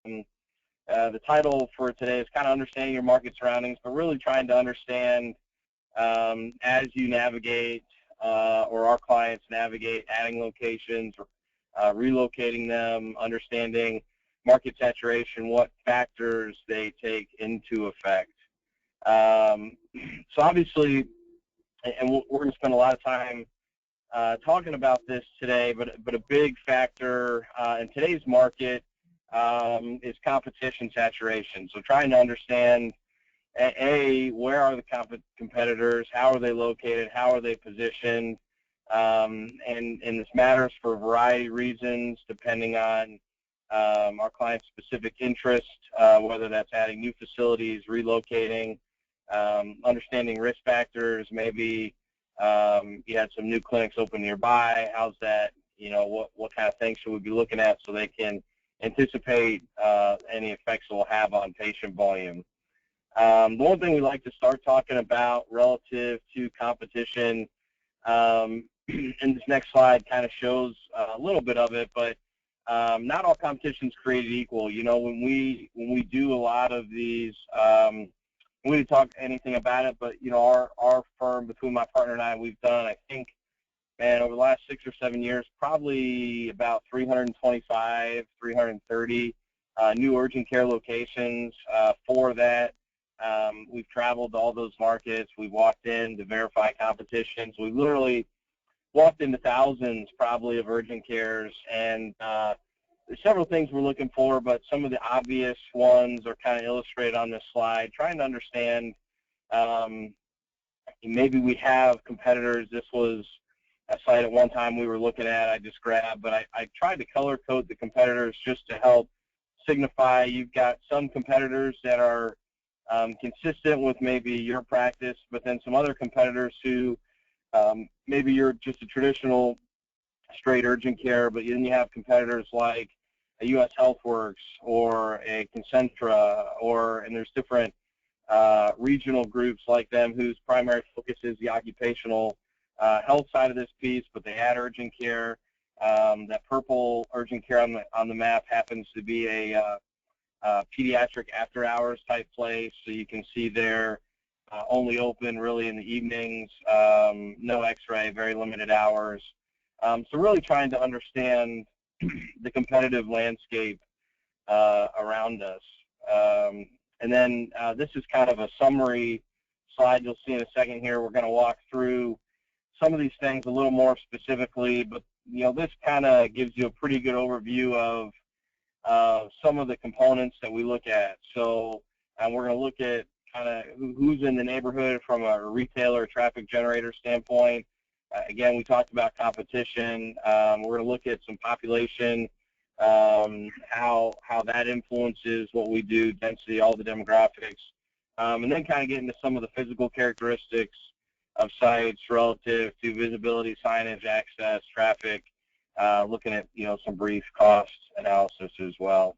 The title for today is kind of understanding your market surroundings, but really trying to understand as you navigate or our clients navigate adding locations, relocating them, understanding market saturation, what factors they take into effect. So obviously, and we're going to spend a lot of time talking about this today, but a big factor in today's market is competition saturation. So trying to understand, A, where are the competitors, how are they located, how are they positioned, and this matters for a variety of reasons depending on our client's specific interest, whether that's adding new facilities, relocating, understanding risk factors, maybe you had some new clinics open nearby. How's that? You know, what kind of things should we be looking at so they can anticipate any effects it will have on patient volume. The one thing we like to start talking about relative to competition, and this next slide kind of shows a little bit of it, but not all competition is created equal. You know, when we do a lot of these, we didn't talk anything about it, but you know, our firm, between my partner and I, we've done, I think, man, over the last 6 or 7 years, probably about 325, 330 new urgent care locations. For that, we've traveled to all those markets. We've walked in to verify competitions. We've literally walked into thousands, probably, of urgent cares, and there's several things we're looking for, but some of the obvious ones are kind of illustrated on this slide. Trying to understand, maybe we have competitors. This was a site at one time we were looking at, I just grabbed, but I tried to color code the competitors just to help signify you've got some competitors that are consistent with maybe your practice, but then some other competitors who maybe you're just a traditional straight urgent care, but then you have competitors like a U.S. HealthWorks or a Concentra, and there's different regional groups like them whose primary focus is the occupational health side of this piece, but they add urgent care. That purple urgent care on the map happens to be a pediatric after-hours type place, so you can see they're only open really in the evenings, no x-ray, very limited hours. So really trying to understand the competitive landscape around us. And then this is kind of a summary slide you'll see in a second here. We're going to walk through some of these things a little more specifically, but you know, this kind of gives you a pretty good overview of some of the components that we look at. So we're going to look at kind of who's in the neighborhood from a retailer traffic generator standpoint. Again, we talked about competition. We're going to look at some population, how that influences what we do, density, all the demographics, and then kind of get into some of the physical characteristics of sites relative to visibility, signage, access, traffic, looking at, you know, some brief cost analysis as well.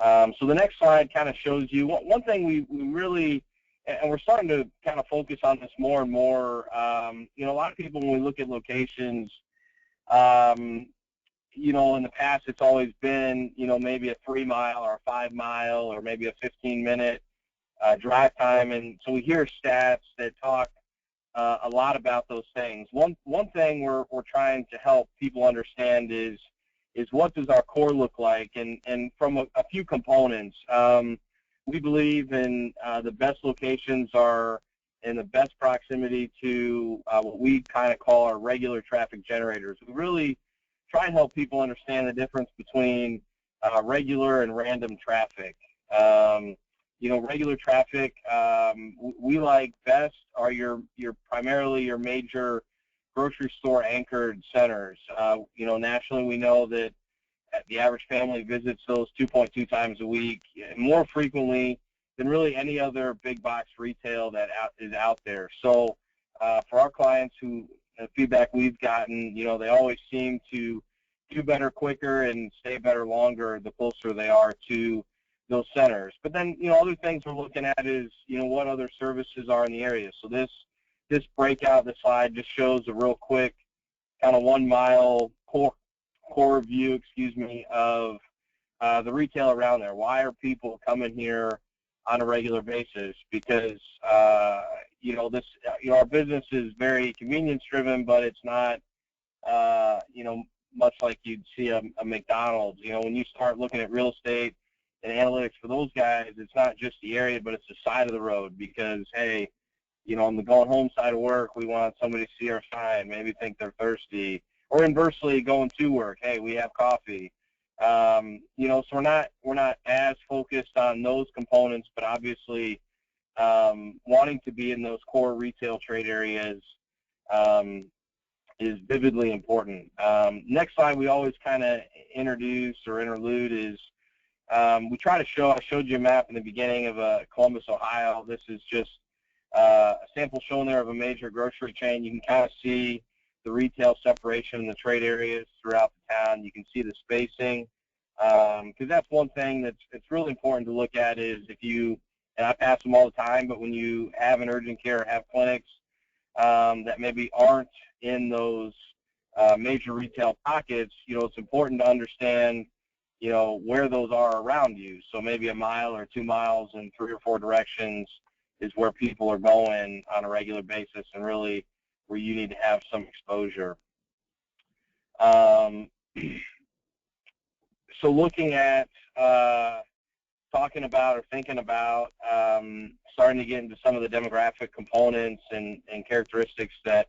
So the next slide kind of shows you one thing we really, and we're starting to kind of focus on this more and more. You know, a lot of people, when we look at locations, you know, in the past it's always been, you know, maybe a 3-mile or a 5-mile or maybe a 15-minute drive time, and so we hear stats that talk a lot about those things. One thing we're trying to help people understand is what does our core look like, and from a few components. We believe in the best locations are in the best proximity to what we kind of call our regular traffic generators. We really try and help people understand the difference between regular and random traffic. You know, regular traffic we like best are your primarily your major grocery store anchored centers. You know, nationally we know that the average family visits those 2.2 times a week, more frequently than really any other big box retail that is out there. So for our clients, who the feedback we've gotten, you know, they always seem to do better quicker and stay better longer the closer they are to those centers. But then, you know, other things we're looking at is, you know, what other services are in the area. So this breakout, this slide just shows a real quick kind of 1-mile core view, of the retail around there. Why are people coming here on a regular basis? Because our business is very convenience driven, but it's not much like you'd see a McDonald's. When you start looking at real estate and analytics for those guys, it's not just the area, but it's the side of the road. Because hey, on the going home side of work, we want somebody to see our sign, maybe think they're thirsty, or inversely going to work, hey, we have coffee. So we're not as focused on those components, but obviously wanting to be in those core retail trade areas is vividly important. Next slide we always kind of introduce or interlude is we try to show, I showed you a map in the beginning of Columbus, Ohio. This is just a sample shown there of a major grocery chain. You can kind of see the retail separation in the trade areas throughout the town. You can see the spacing, because that's one thing it's really important to look at is if you, and I pass them all the time, but when you have an urgent care or have clinics that maybe aren't in those major retail pockets, it's important to understand, where those are around you. So maybe a mile or 2 miles in 3 or 4 directions is where people are going on a regular basis and really where you need to have some exposure. So looking at talking about or thinking about starting to get into some of the demographic components and characteristics that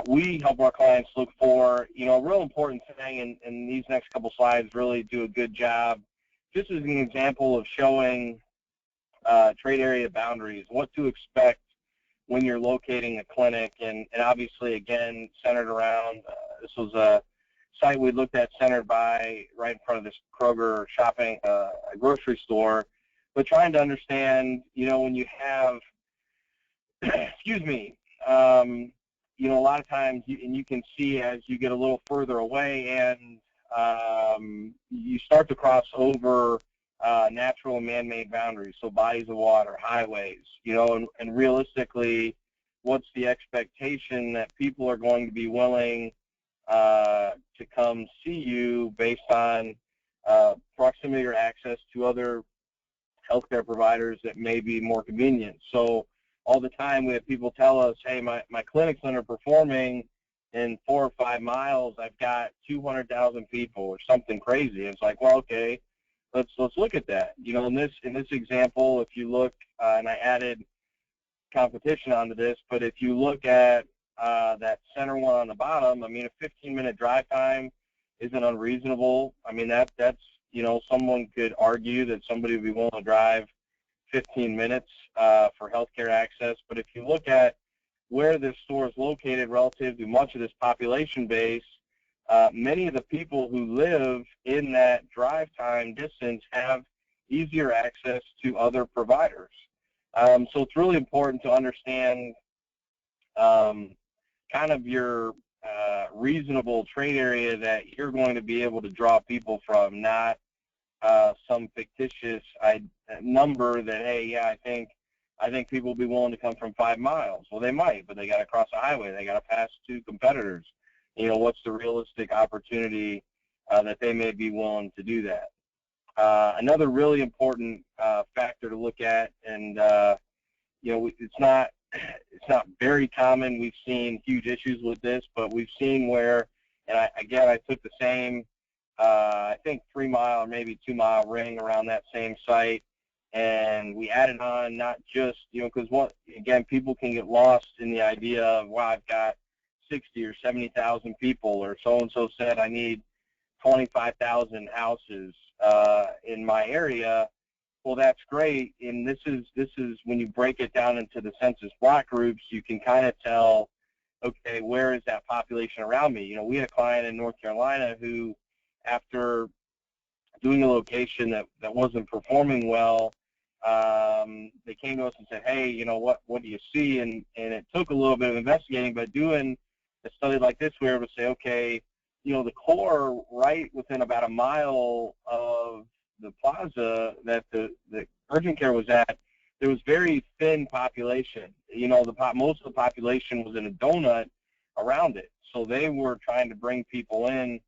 we help our clients look for. A real important thing, and these next couple slides really do a good job, just as an example of showing trade area boundaries, what to expect when you're locating a clinic, and obviously, again, centered around, this was a site we looked at centered by right in front of this Kroger shopping, a grocery store, but trying to understand, when you have, excuse me, a lot of times, and you can see as you get a little further away and you start to cross over natural and man-made boundaries, so bodies of water, highways, and realistically, what's the expectation that people are going to be willing to come see you based on proximity or access to other healthcare providers that may be more convenient. So all the time we have people tell us, hey, my clinic's underperforming in 4 or 5 miles. I've got 200,000 people or something crazy. It's like, well, okay, let's look at that. In this example, if you look, and I added competition onto this, but if you look at that center one on the bottom, I mean, a 15-minute drive time isn't unreasonable. I mean, that's someone could argue that somebody would be willing to drive 15 minutes for healthcare access. But if you look at where this store is located relative to much of this population base, many of the people who live in that drive time distance have easier access to other providers. So it's really important to understand kind of your reasonable trade area that you're going to be able to draw people from, not some fictitious number that, hey, yeah, I think people will be willing to come from 5 miles. Well, they might, but they got to cross a highway. They got to pass 2 competitors. What's the realistic opportunity that they may be willing to do that? Another really important factor to look at, and it's not very common. We've seen huge issues with this, but we've seen where, and I took the same, I think 3 mile or maybe 2 mile ring around that same site, and we added on not just, because again, people can get lost in the idea of, wow, I've got 60 or 70,000 people, or so-and-so said I need 25,000 houses in my area. Well, that's great, and this is when you break it down into the census block groups, you can kind of tell, okay, where is that population around me? We had a client in North Carolina who, after doing a location that wasn't performing well, they came to us and said, hey, what do you see? And it took a little bit of investigating, but doing a study like this, we were able to say, okay, the core right within about a mile of the plaza that the urgent care was at, there was very thin population. Most of the population was in a donut around it. So they were trying to bring people in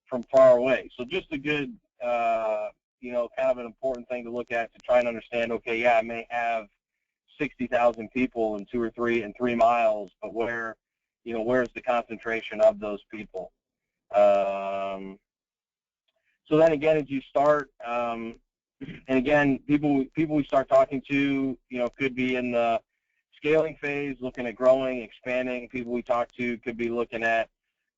from far away. So just a good kind of an important thing to look at to try and understand, okay, yeah, I may have 60,000 people in 3 miles, but where's the concentration of those people? So then again, as you start, and again, people we start talking to, could be in the scaling phase, looking at growing, expanding. People we talk to could be looking at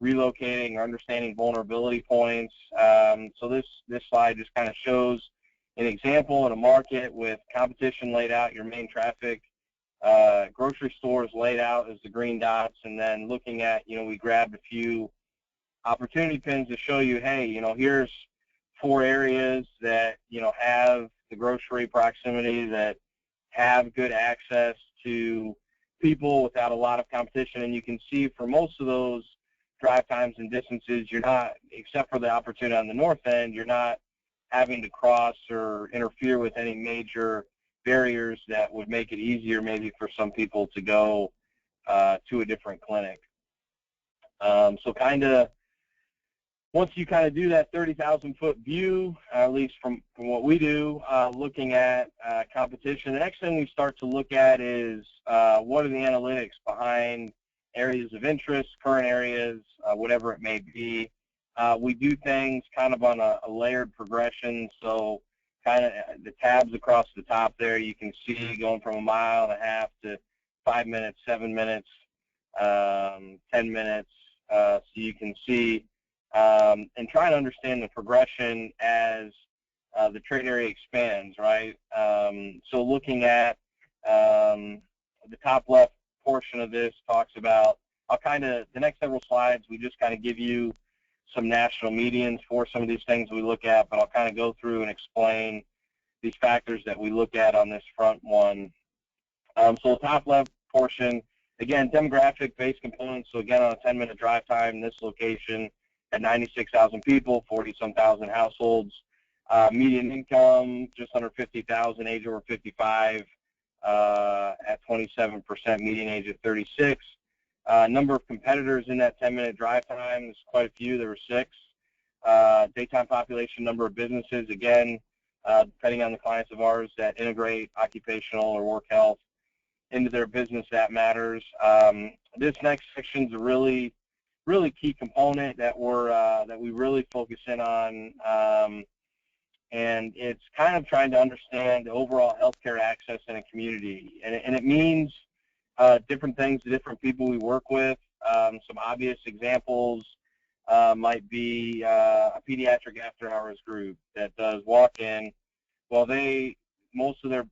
relocating or understanding vulnerability points. So this slide just kind of shows an example in a market with competition laid out, your main traffic, grocery stores laid out as the green dots, and then looking at, we grabbed a few opportunity pins to show you, hey, here's 4 areas that, have the grocery proximity, that have good access to people without a lot of competition. And you can see for most of those drive times and distances, you're not, except for the opportunity on the north end, you're not having to cross or interfere with any major barriers that would make it easier maybe for some people to go to a different clinic. So once you kind of do that 30,000-foot view, at least from what we do, looking at competition, the next thing we start to look at is what are the analytics behind areas of interest, current areas, whatever it may be. We do things kind of on a layered progression, so kind of the tabs across the top there, you can see going from 1.5 miles to 5 minutes, 7 minutes, 10 minutes, so you can see and try to understand the progression as the trade area expands, right? So looking at the top left portion of this talks about, the next several slides, we just kind of give you some national medians for some of these things we look at, but I'll kind of go through and explain these factors that we look at on this front one. So the top left portion, again, demographic-based components. So again, on a 10-minute drive time, this location at 96,000 people, 40-some thousand households. Median income, just under 50,000, age over 55, at 27%, median age of 36. Number of competitors in that 10-minute drive time is quite a few. There were 6. Daytime population, number of businesses, again, depending on the clients of ours that integrate occupational or work health into their business, that matters. This next section is a really key component that we really focus in on, and it's kind of trying to understand the overall healthcare access in a community, and it means different things to different people we work with. Some obvious examples might be a pediatric after-hours group that does walk-in. Well, they're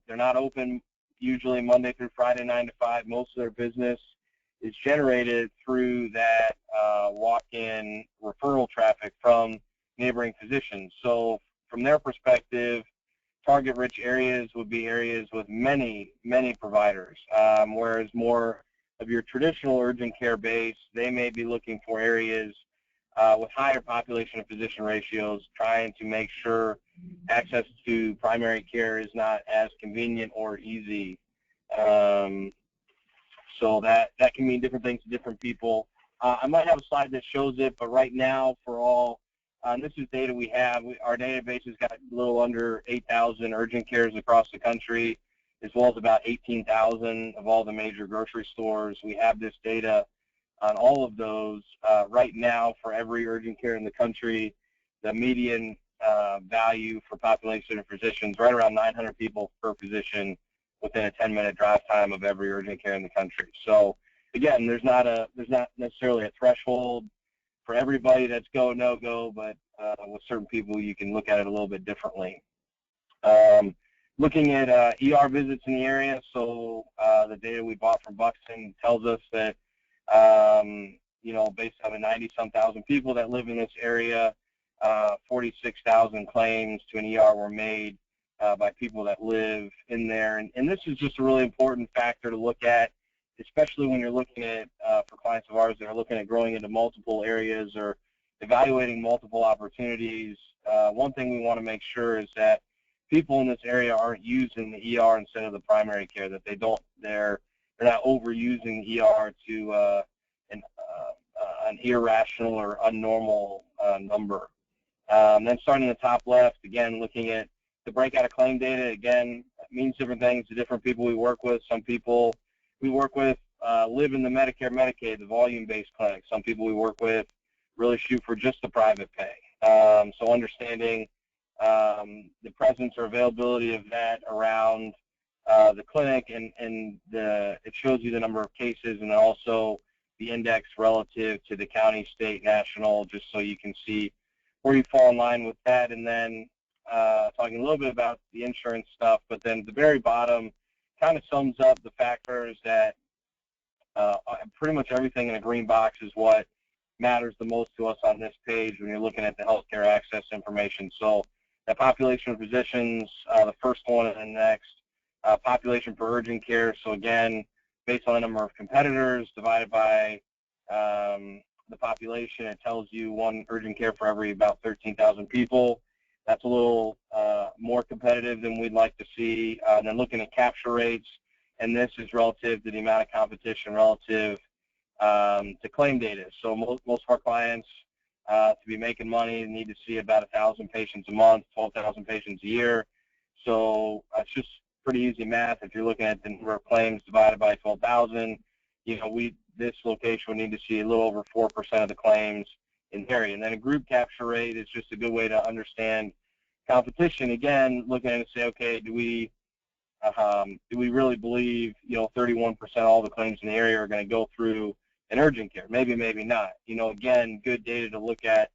not open usually Monday through Friday 9 to 5. Most of their business is generated through that walk-in referral traffic from neighboring physicians. So from their perspective, target-rich areas would be areas with many providers, whereas more of your traditional urgent care base, they may be looking for areas with higher population and physician ratios, trying to make sure access to primary care is not as convenient or easy. So that can mean different things to different people. I might have a slide that shows it, but right now for all, this is data we have. Our database has got a little under 8,000 urgent cares across the country, as well as about 18,000 of all the major grocery stores. We have this data on all of those. Right now, for every urgent care in the country, the median value for population of physicians, right around 900 people per physician within a 10-minute drive time of every urgent care in the country. So again, there's not necessarily a threshold for everybody that's go, no go, but with certain people you can look at it a little bit differently. Looking at ER visits in the area, so the data we bought from Buxton tells us that based on the 90-some thousand people that live in this area, 46,000 claims to an ER were made by people that live in there. And this is just a really important factor to look at, especially when you're looking at, for clients of ours that are looking at growing into multiple areas or evaluating multiple opportunities. One thing we want to make sure is that people in this area aren't using the ER instead of the primary care, that they're not overusing the ER to an irrational or unnormal number. Then starting in the top left, again, looking at the breakout of claim data, again, means different things to different people we work with. Some people we work with live in the Medicare, Medicaid, the volume-based clinics. Some people we work with really shoot for just the private pay. So understanding the presence or availability of that around the clinic, and it shows you the number of cases, and then also the index relative to the county, state, national, just so you can see where you fall in line with that. And then talking a little bit about the insurance stuff, but then at the very bottom kind of sums up the factors that pretty much everything in a green box is what matters the most to us on this page when you're looking at the healthcare access information. So the population of physicians, the first one and the next, population for urgent care. So again, based on the number of competitors divided by the population, it tells you one urgent care for every about 13,000 people. That's a little more competitive than we'd like to see. And then looking at capture rates, and this is relative to the amount of competition relative to claim data. So most of our clients, to be making money, need to see about 1,000 patients a month, 12,000 patients a year. So it's just pretty easy math. If you're looking at the number of claims divided by 12,000, you know, this location would need to see a little over 4% of the claims in the area. And then a group capture rate is just a good way to understand competition. Again, looking at it and say, okay, do we really believe, you know, 31% of all the claims in the area are going to go through an urgent care? Maybe, maybe not. You know, again, good data to look at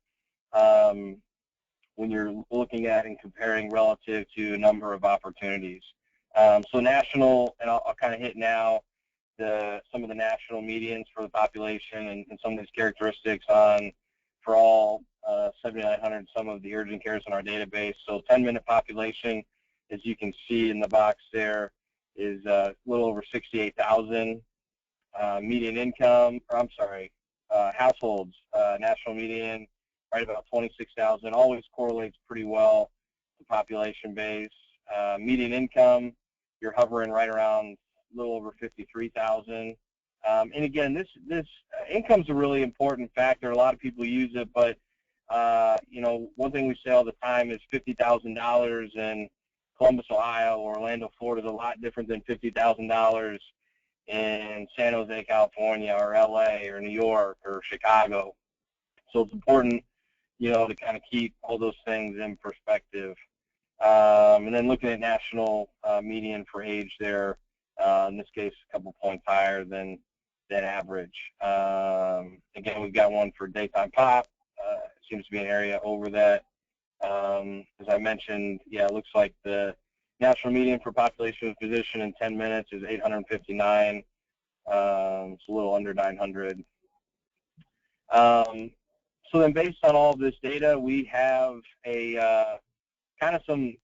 when you're looking at and comparing relative to a number of opportunities. So national, and I'll kind of hit now some of the national medians for the population and some of these characteristics for all 7,900 some of the urgent cares in our database. So 10-minute population, as you can see in the box there, is a little over 68,000. Median income, households, national median, right about 26,000. Always correlates pretty well to population base. Median income, you're hovering right around a little over 53,000. And again, this income's a really important factor. A lot of people use it, but you know, one thing we say all the time is $50,000 in Columbus, Ohio, or Orlando, Florida is a lot different than $50,000 in San Jose, California, or LA, or New York, or Chicago. So it's important, you know, to kind of keep all those things in perspective. And then looking at national median for age there, in this case, a couple points higher than average. Again, we've got one for daytime pop. Seems to be an area over that. As I mentioned, yeah, it looks like the national median for population of physician in 10 minutes is 859. It's a little under 900. So then based on all of this data, we have some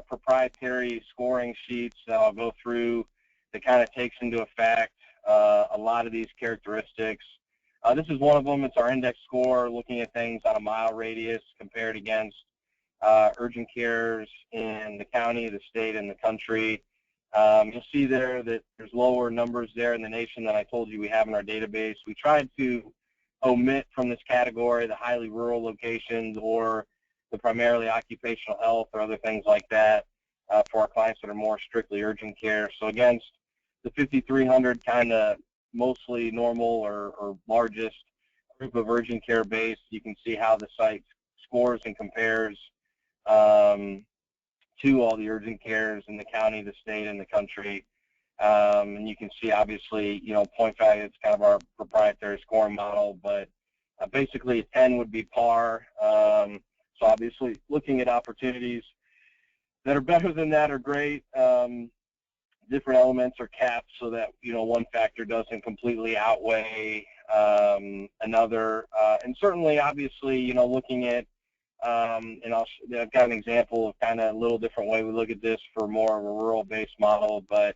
proprietary scoring sheets that I'll go through that kind of takes into effect a lot of these characteristics. This is one of them. It's our index score, looking at things on a mile radius compared against urgent cares in the county, the state, and the country. You'll see there that there's lower numbers there in the nation than I told you we have in our database. We tried to omit from this category the highly rural locations or the primarily occupational health or other things like that for our clients that are more strictly urgent care. So against the 5,300 kind of mostly normal or largest group of urgent care base, you can see how the site scores and compares to all the urgent cares in the county, the state, and the country. And you can see, obviously, you know, point value, it's kind of our proprietary scoring model, but basically a 10 would be par. So obviously looking at opportunities that are better than that are great. Different elements are capped so that, you know, one factor doesn't completely outweigh another. And certainly, obviously, you know, looking at, and I've got an example of kind of a little different way we look at this for more of a rural-based model, but,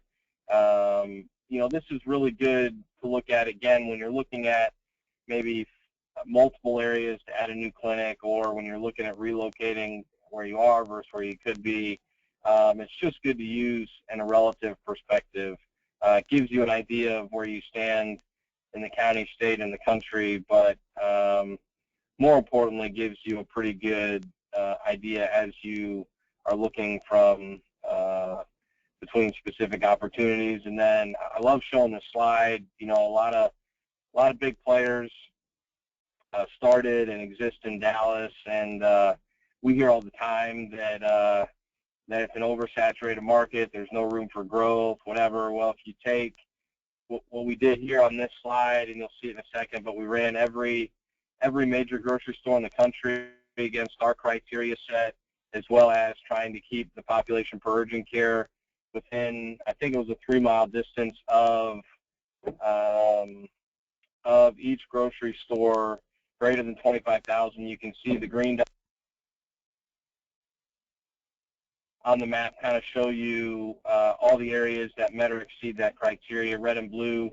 you know, this is really good to look at, again, when you're looking at maybe multiple areas to add a new clinic, or when you're looking at relocating where you are versus where you could be. It's just good to use in a relative perspective. It gives you an idea of where you stand in the county, state, and the country, but more importantly, gives you a pretty good idea as you are looking from between specific opportunities. And then I love showing this slide. You know, a lot of big players started and exist in Dallas, and we hear all the time that that it's an oversaturated market, there's no room for growth, whatever. Well, if you take what we did here on this slide, and you'll see it in a second, but we ran every major grocery store in the country against our criteria set, as well as trying to keep the population per urgent care within, I think it was a 3-mile distance of each grocery store greater than 25,000. You can see the green on the map kind of show you all the areas that met or exceed that criteria. Red and blue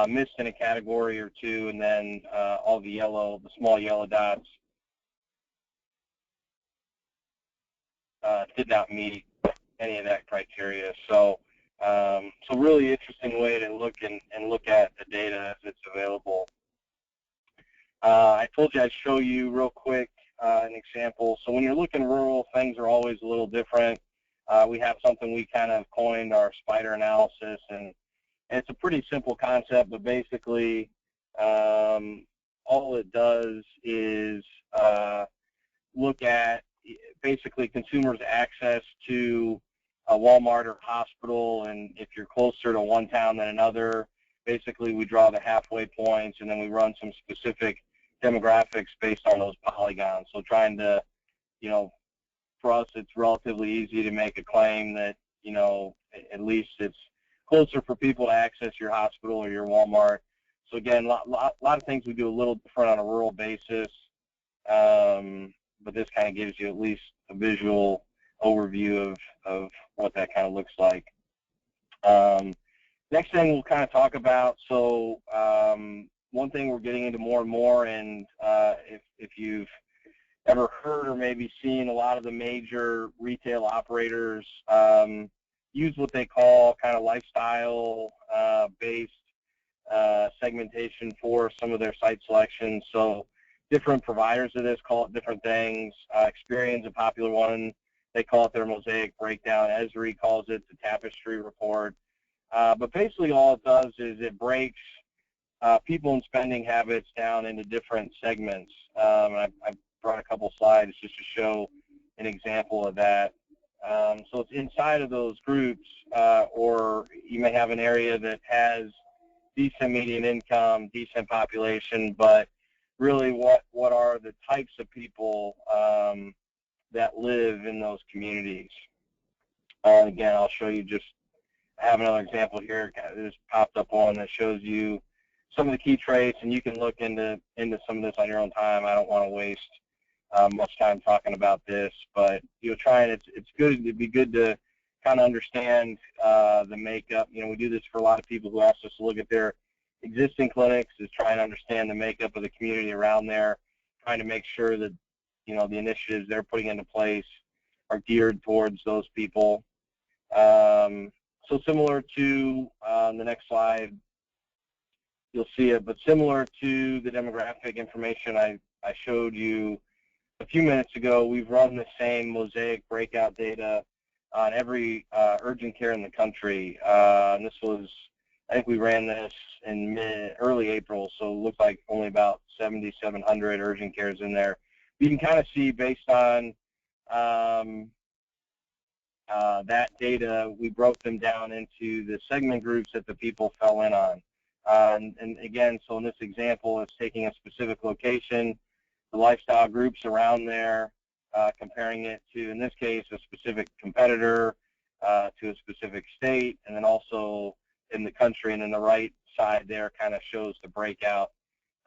missed in a category or two, and then all the yellow, the small yellow dots, did not meet any of that criteria. So, so really interesting way to look and look at the data as it's available. I told you I'd show you real quick an example. So when you're looking rural, things are always a little different. We have something we kind of coined our spider analysis, and it's a pretty simple concept, but basically all it does is look at basically consumers' access to a Walmart or hospital, and if you're closer to one town than another, basically we draw the halfway points, and then we run some specific demographics based on those polygons. So trying to, you know, for us it's relatively easy to make a claim that, you know, at least it's closer for people to access your hospital or your Walmart. So again, a lot of things we do a little different on a rural basis, but this kind of gives you at least a visual overview of what that kind of looks like. Next thing we'll kind of talk about, so one thing we're getting into more and more, and if you've ever heard or maybe seen, a lot of the major retail operators use what they call kind of lifestyle based segmentation for some of their site selections. So different providers of this call it different things. Experian's a popular one. They call it their mosaic breakdown. Esri calls it the tapestry report. But basically all it does is it breaks people and spending habits down into different segments. I brought a couple slides just to show an example of that. So it's inside of those groups, or you may have an area that has decent median income, decent population, but really what are the types of people that live in those communities. Again, I'll show you just, I have another example here. This popped up one that shows you some of the key traits, and you can look into some of this on your own time. I don't want to waste much time talking about this, but you'll try, and it's good. It'd be good to kind of understand the makeup. You know, we do this for a lot of people who ask us to look at their existing clinics, is trying to understand the makeup of the community around there, trying to make sure that, you know, the initiatives they're putting into place are geared towards those people. So similar to the next slide, you'll see it, but similar to the demographic information I showed you a few minutes ago, we've run the same mosaic breakout data on every urgent care in the country. And this was, I think we ran this in early April, so it looked like only about 7,700 urgent cares in there. You can kind of see based on that data, we broke them down into the segment groups that the people fell in on. And again, so in this example, it's taking a specific location, the lifestyle groups around there, comparing it to, in this case, a specific competitor, to a specific state, and then also in the country. And then the right side there kind of shows the breakout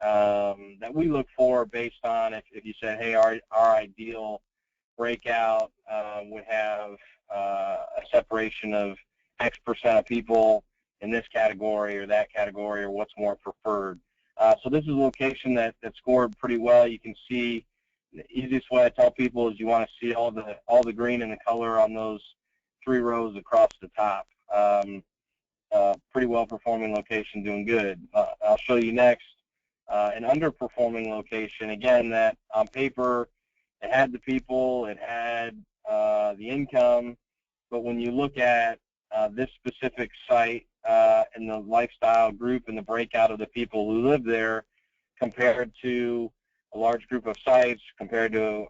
that we look for based on if you said, hey, our ideal breakout would have a separation of X percent of people in this category or that category, or what's more preferred. So this is a location that scored pretty well. You can see the easiest way I tell people is you want to see all the green and the color on those 3 rows across the top. Pretty well performing location, doing good. I'll show you next an underperforming location, again, that on paper it had the people, it had the income, but when you look at this specific site and the lifestyle group and the breakout of the people who live there compared to a large group of sites, compared to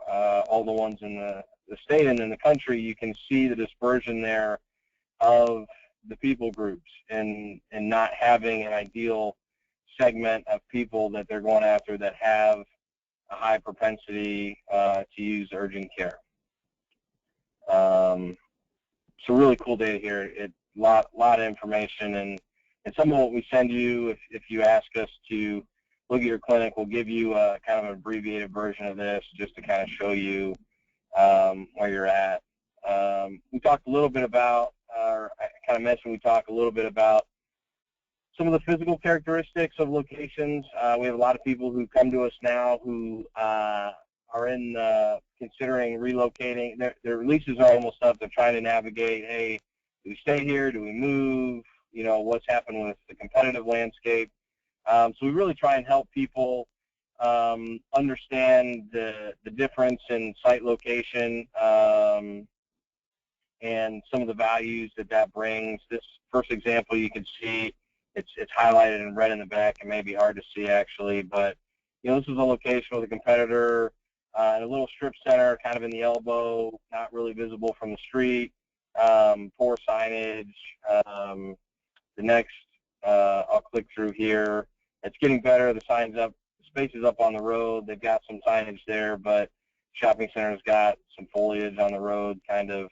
all the ones in the state and in the country, you can see the dispersion there of the people groups and not having an ideal segment of people that they're going after that have a high propensity to use urgent care. So really cool data here. It lot of information, and some of what we send you, if you ask us to look at your clinic, we'll give you a kind of an abbreviated version of this just to kind of show you where you're at. We talked a little bit about, or I kind of mentioned, we talked a little bit about some of the physical characteristics of locations. We have a lot of people who come to us now who are in considering relocating. Their leases are almost up. They're trying to navigate, hey, do we stay here? Do we move? You know, what's happened with the competitive landscape? So we really try and help people understand the difference in site location and some of the values that brings. This first example you can see, it's highlighted in red in the back. It may be hard to see actually, but you know, this is a location with a competitor in a little strip center, kind of in the elbow, not really visible from the street, poor signage. The next, I'll click through here. It's getting better. The sign's up, the space is up on the road. They've got some signage there, but shopping center's got some foliage on the road, kind of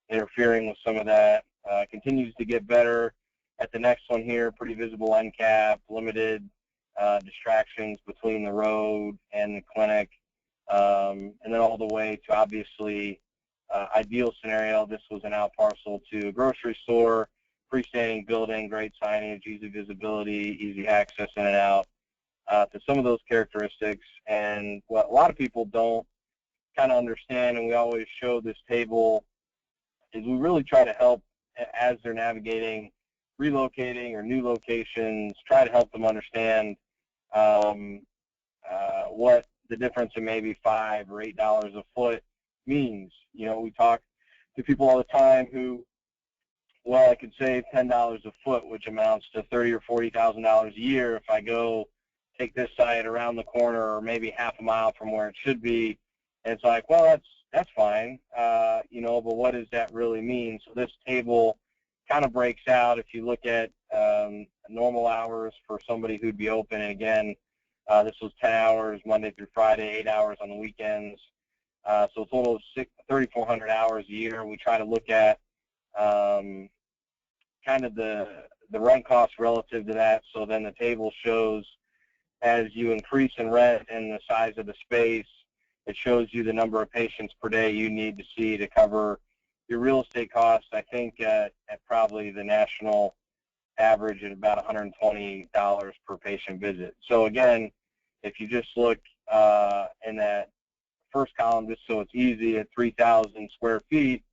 interfering with some of that. Continues to get better. At the next one here, pretty visible end cap, limited distractions between the road and the clinic, and then all the way to obviously ideal scenario. This was an out parcel to a grocery store, freestanding building, great signage, easy visibility, easy access in and out to some of those characteristics. And what a lot of people don't kind of understand, and we always show this table, is we really try to help as they're navigating relocating or new locations, try to help them understand what the difference in maybe $5 or $8 a foot means. You know, we talk to people all the time who, well, I could save $10 a foot, which amounts to $30,000 or $40,000 a year if I go take this site around the corner or maybe half a mile from where it should be. And it's like, well, that's fine, you know, but what does that really mean? So this table kind of breaks out. If you look at normal hours for somebody who'd be open, and again, this was 10 hours Monday through Friday, 8 hours on the weekends, so a total of 3,400 hours a year. We try to look at kind of the rent cost relative to that. So then the table shows as you increase in rent and the size of the space, it shows you the number of patients per day you need to see to cover your real estate costs. I think at probably the national average at about $120 per patient visit. So again, if you just look in that first column, just so it's easy, at 3,000 square feet,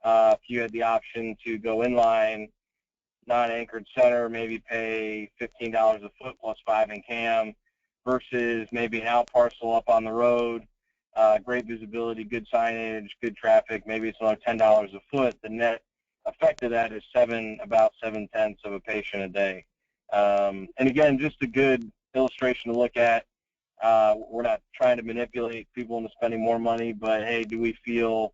if you had the option to go inline, non-anchored center, maybe pay $15 a foot plus 5 in CAM, versus maybe an out parcel up on the road, great visibility, good signage, good traffic, maybe it's another $10 a foot. The net effect of that is about 7/10 of a patient a day. And again, just a good illustration to look at. We're not trying to manipulate people into spending more money, but hey, do we feel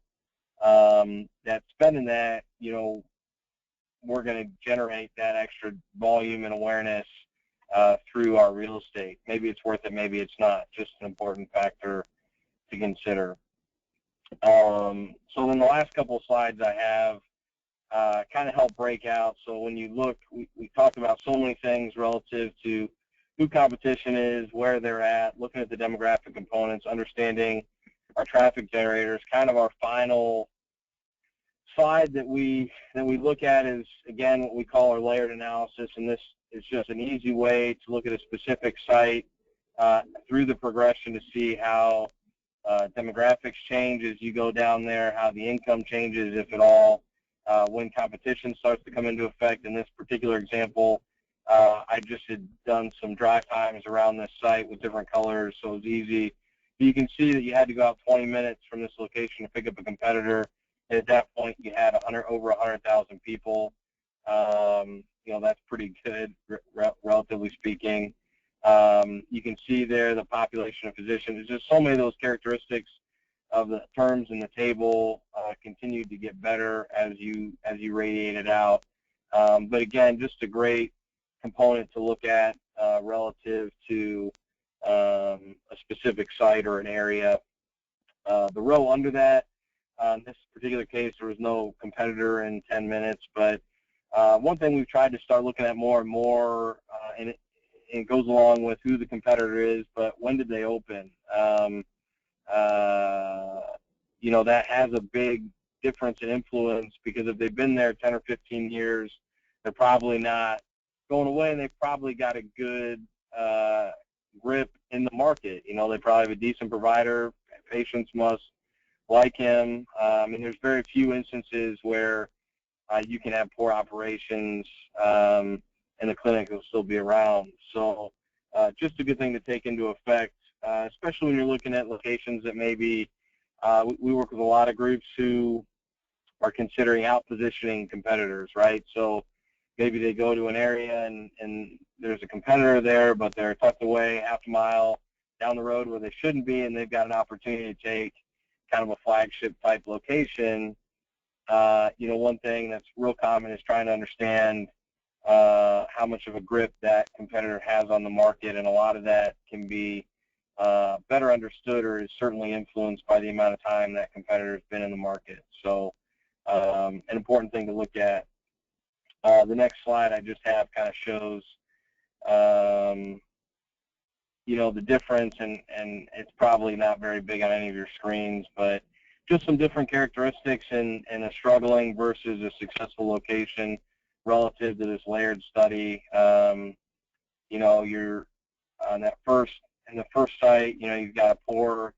that spending that, you know, we're going to generate that extra volume and awareness through our real estate? Maybe it's worth it, maybe it's not. Just an important factor to consider. So then the last couple of slides I have kind of help break out. So when you look, we talked about so many things relative to who competition is, where they're at, looking at the demographic components, understanding our traffic generators. Kind of our final slide that we look at is, again, what we call our layered analysis, and this is just an easy way to look at a specific site through the progression to see how demographics change as you go down there, how the income changes, if at all, when competition starts to come into effect. In this particular example, I just had done some drive times around this site with different colors, so it was easy. You can see that you had to go out 20 minutes from this location to pick up a competitor. And at that point, you had over 100,000 people. That's pretty good, relatively speaking. You can see there the population of physicians. There's just so many of those characteristics of the terms in the table continued to get better as you radiate it out. But again, just a great component to look at relative to a specific site or an area. The row under that, in this particular case, there was no competitor in 10 minutes, but one thing we've tried to start looking at more and more, and it goes along with who the competitor is, but when did they open? That has a big difference in influence, because if they've been there 10 or 15 years, they're probably not going away, and they've probably got a good grip in the market. They probably have a decent provider. Patients must like him. There's very few instances where you can have poor operations and the clinic will still be around. So just a good thing to take into effect, especially when you're looking at locations that maybe we work with a lot of groups who are considering out-positioning competitors, right? So maybe they go to an area and there's a competitor there, but they're tucked away half a mile down the road where they shouldn't be, and they've got an opportunity to take kind of a flagship type location. One thing that's real common is trying to understand how much of a grip that competitor has on the market, and a lot of that can be better understood or is certainly influenced by the amount of time that competitor's been in the market. So an important thing to look at. The next slide I just have kind of shows the difference, and it's probably not very big on any of your screens, but just some different characteristics in a struggling versus a successful location relative to this layered study. You're on that in the first site, you've got a poor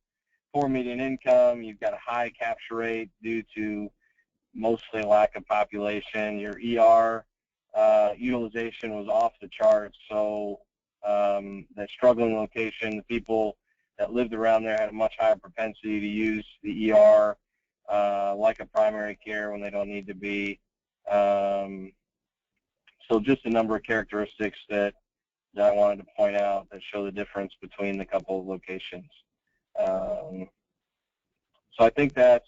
median income, you've got a high capture rate due to mostly lack of population. Your ER utilization was off the charts, so that struggling location, the people that lived around there had a much higher propensity to use the ER like a primary care when they don't need to be. So just a number of characteristics that I wanted to point out that show the difference between the couple of locations. So I think that's,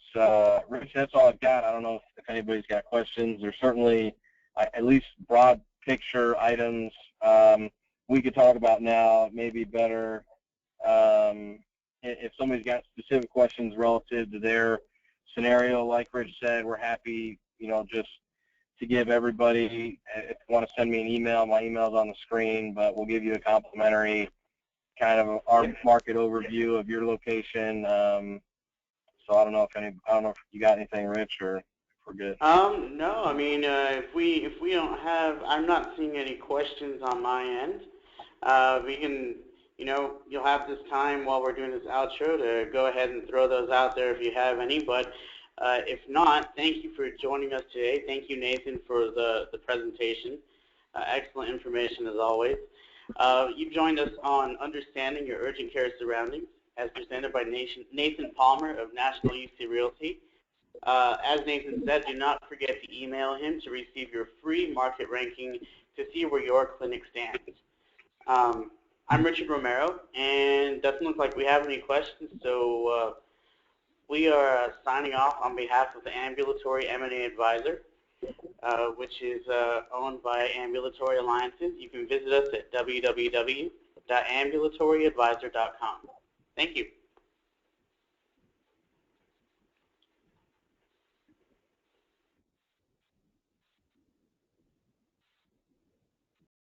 Rich, that's all I've got. I don't know if anybody's got questions. There's certainly at least broad picture items we could talk about now. It may be better if somebody's got specific questions relative to their scenario. Like Rich said, we're happy, just to give everybody, if you want to send me an email, my email's on the screen, but we'll give you a complimentary kind of our market overview of your location. So I don't know if you got anything, Rich, or if we're good. No, if we don't have, I'm not seeing any questions on my end. We can, you'll have this time while we're doing this outro to go ahead and throw those out there if you have any. But if not, thank you for joining us today. Thank you, Nathan, for the presentation. Excellent information as always. You joined us on Understanding Your Urgent Care Surroundings, as presented by Nathan Palmer of National UC Realty. As Nathan said, do not forget to email him to receive your free market ranking to see where your clinic stands. I'm Richard Romero, and it doesn't look like we have any questions, so we are signing off on behalf of the Ambulatory M&A Advisor, which is owned by Ambulatory Alliances. You can visit us at www.ambulatoryadvisor.com. Thank you.